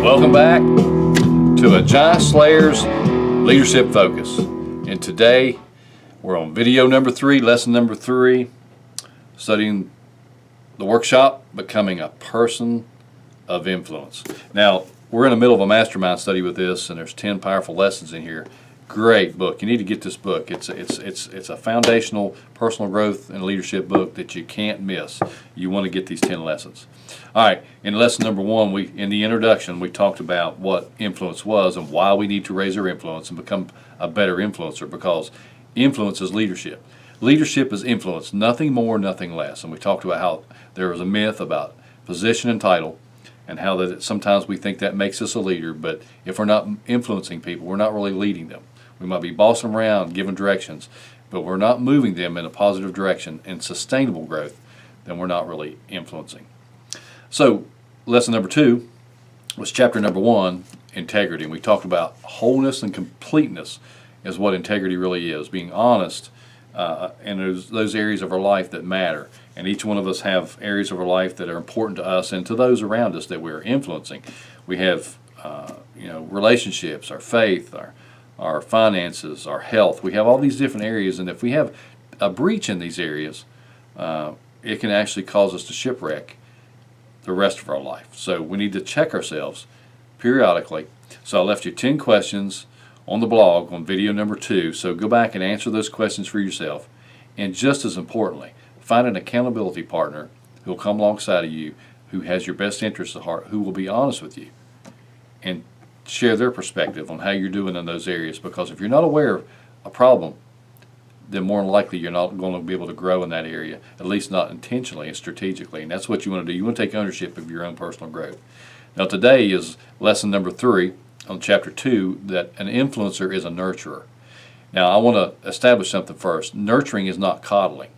Welcome back to a Giant Slayers Leadership Focus. And today we're on video number 3, lesson number 3, studying the workshop, Becoming a Person of Influence. Now, we're in the middle of a mastermind study with this, and there's 10 powerful lessons in here. Great book. You need to get this book. It's a foundational personal growth and leadership book that you can't miss. You want to get these 10 lessons. All right, in lesson number 1, in the introduction, we talked about what influence was and why we need to raise our influence and become a better influencer, because influence is leadership. Leadership is influence, nothing more, nothing less. And we talked about how there was a myth about position and title, and how that sometimes we think that makes us a leader, but if we're not influencing people, we're not really leading them. We might be bossing them around, giving directions, but we're not moving them in a positive direction and sustainable growth, then we're not really influencing. So lesson number 2 was chapter number 1, integrity. And we talked about wholeness and completeness is what integrity really is, being honest in those areas of our life that matter. And each one of us have areas of our life that are important to us and to those around us that we're influencing. We have relationships, our faith, our finances, our health. We have all these different areas, and if we have a breach in these areas, it can actually cause us to shipwreck the rest of our life. So we need to check ourselves periodically. So I left you 10 questions on the blog on video number 2. So go back and answer those questions for yourself. And just as importantly, find an accountability partner who will come alongside of you, who has your best interests at heart, who will be honest with you and share their perspective on how you're doing in those areas. Because if you're not aware of a problem, then more than likely you're not going to be able to grow in that area, at least not intentionally and strategically. And that's what you want to do. You want to take ownership of your own personal growth. Now today is lesson number 3 on chapter 2, that an influencer is a nurturer. Now I want to establish something first. Nurturing is not coddling.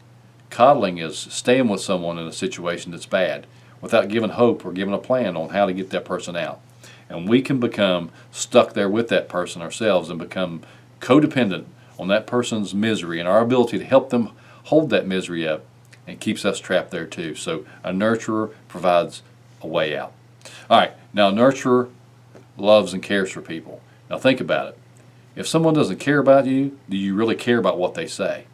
Coddling is staying with someone in a situation that's bad without giving hope or giving a plan on how to get that person out. And we can become stuck there with that person ourselves and become codependent on that person's misery and our ability to help them hold that misery up, and keeps us trapped there too. So a nurturer provides a way out. All right, now a nurturer loves and cares for people. Now think about it. If someone doesn't care about you, do you really care about what they say?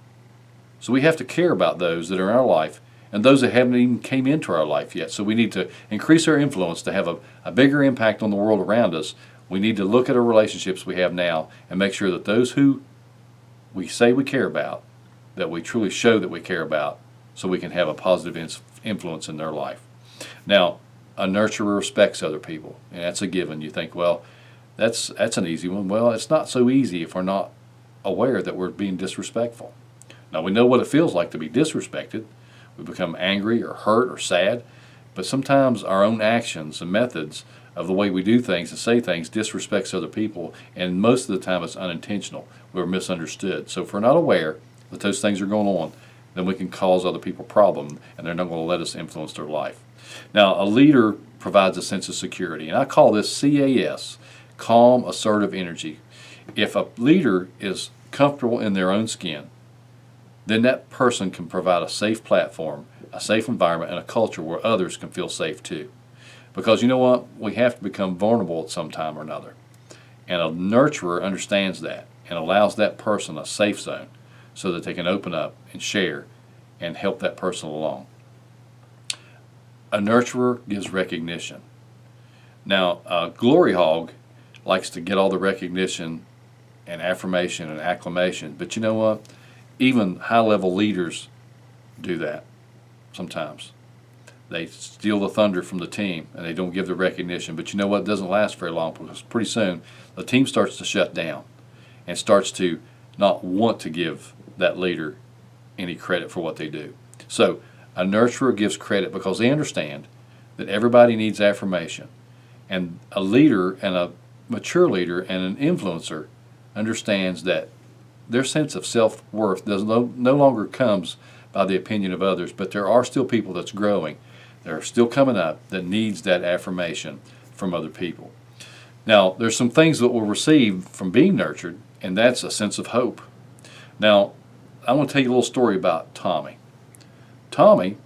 So we have to care about those that are in our life and those that haven't even came into our life yet. So we need to increase our influence to have a bigger impact on the world around us. We need to look at our relationships we have now and make sure that those who we say we care about, that we truly show that we care about, so we can have a positive influence in their life. Now, a nurturer respects other people, and that's a given. You think, well, that's an easy one. Well, it's not so easy if we're not aware that we're being disrespectful. Now, we know what it feels like to be disrespected. We become angry or hurt or sad, but sometimes our own actions and methods of the way we do things and say things disrespects other people, and most of the time it's unintentional. We're misunderstood. So if we're not aware that those things are going on, then we can cause other people problems, and they're not going to let us influence their life. Now, a leader provides a sense of security, and I call this CAS, calm, assertive energy. If a leader is comfortable in their own skin, then that person can provide a safe platform, a safe environment, and a culture where others can feel safe too. Because you know what? We have to become vulnerable at some time or another. And a nurturer understands that and allows that person a safe zone so that they can open up and share and help that person along. A nurturer gives recognition. Now, a glory hog likes to get all the recognition and affirmation and acclamation. But you know what? Even high-level leaders do that sometimes. They steal the thunder from the team and they don't give the recognition. But you know what? It doesn't last very long, because pretty soon the team starts to shut down and starts to not want to give that leader any credit for what they do. So a nurturer gives credit because they understand that everybody needs affirmation. And a leader, and a mature leader and an influencer, understands that their sense of self-worth no longer comes by the opinion of others, but there are still people that's growing. They're still coming up that needs that affirmation from other people. Now, there's some things that we'll receive from being nurtured, and that's a sense of hope. Now, I want to tell you a little story about Tommy. Tommy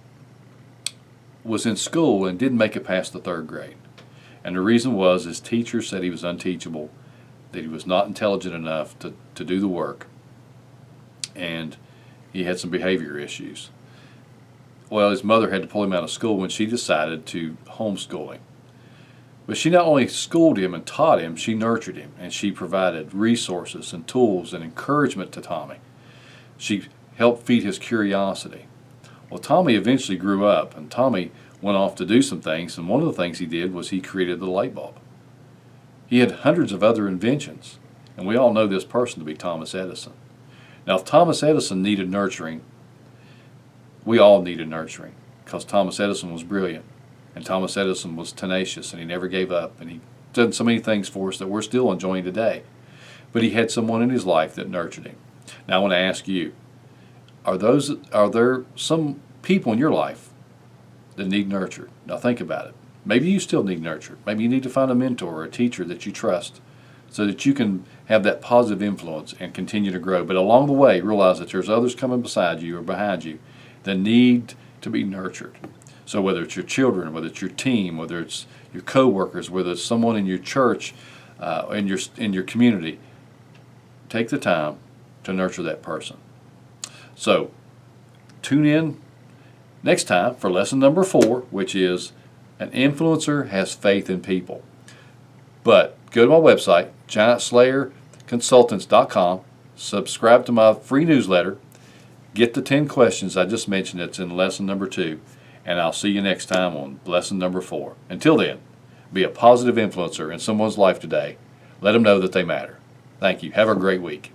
was in school and didn't make it past the 3rd grade. And the reason was his teacher said he was unteachable, that he was not intelligent enough to do the work, and he had some behavior issues. Well, his mother had to pull him out of school when she decided to homeschool him. But she not only schooled him and taught him, she nurtured him, and she provided resources and tools and encouragement to Tommy. She helped feed his curiosity. Well, Tommy eventually grew up, and Tommy went off to do some things, and one of the things he did was he created the light bulb. He had hundreds of other inventions, and we all know this person to be Thomas Edison. Now, if Thomas Edison needed nurturing, we all needed nurturing, because Thomas Edison was brilliant, and Thomas Edison was tenacious, and he never gave up, and he did so many things for us that we're still enjoying today. But he had someone in his life that nurtured him. Now, I want to ask you, are there some people in your life that need nurtured? Now, think about it. Maybe you still need nurtured. Maybe you need to find a mentor or a teacher that you trust so that you can have that positive influence and continue to grow. But along the way, realize that there's others coming beside you or behind you that need to be nurtured. So whether it's your children, whether it's your team, whether it's your co-workers, whether it's someone in your church, in your community, take the time to nurture that person. So tune in next time for lesson number 4, which is an influencer has faith in people. But go to my website, GiantSlayerConsultants.com, subscribe to my free newsletter, get the 10 questions I just mentioned. It's in lesson number 2, and I'll see you next time on lesson number 4. Until then, be a positive influencer in someone's life today. Let them know that they matter. Thank you. Have a great week.